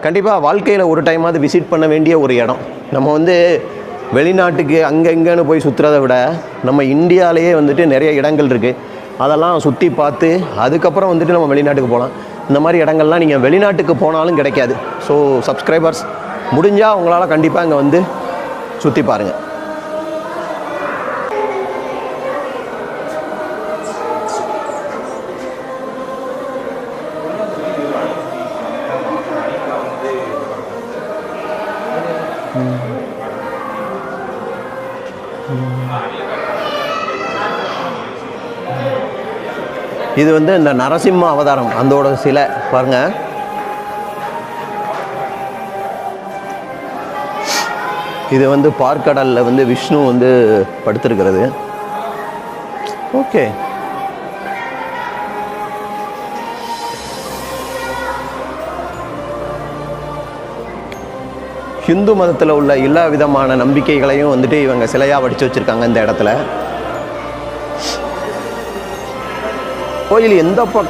கண்டிப்பாக வாழ்க்கையில் ஒரு டைமாவது விசிட் பண்ண வேண்டிய ஒரு இடம். நம்ம வந்து வெளிநாட்டுக்கு அங்கே இங்கேன்னு போய் சுற்றுறதை விட நம்ம இந்தியாவிலேயே வந்துட்டு நிறைய இடங்கள் இருக்குது. அதெல்லாம் சுற்றி பார்த்து அதுக்கப்புறம் வந்துட்டு நம்ம வெளிநாட்டுக்கு போகலாம். இந்த மாதிரி இடங்கள்லாம் நீங்கள் வெளிநாட்டுக்கு போனாலும் கிடைக்காது. ஸோ சப்ஸ்கிரைபர்ஸ் முடிஞ்சால் உங்களால் கண்டிப்பாக இங்கே வந்து சுற்றி பாருங்கள். இது வந்து இந்த நரசிம்ம அவதாரம் அதோட சிலை பாருங்கள். இது வந்து பார்க்கடலில் வந்து விஷ்ணு வந்து படுத்திருக்கிறது. ஓகே, ஹிந்து மதத்தில் உள்ள எல்லா விதமான நம்பிக்கைகளையும் வந்துட்டு இவங்க சிலையாக வடித்து வச்சுருக்காங்க இந்த இடத்துல. கோயில் எந்த பக்கம்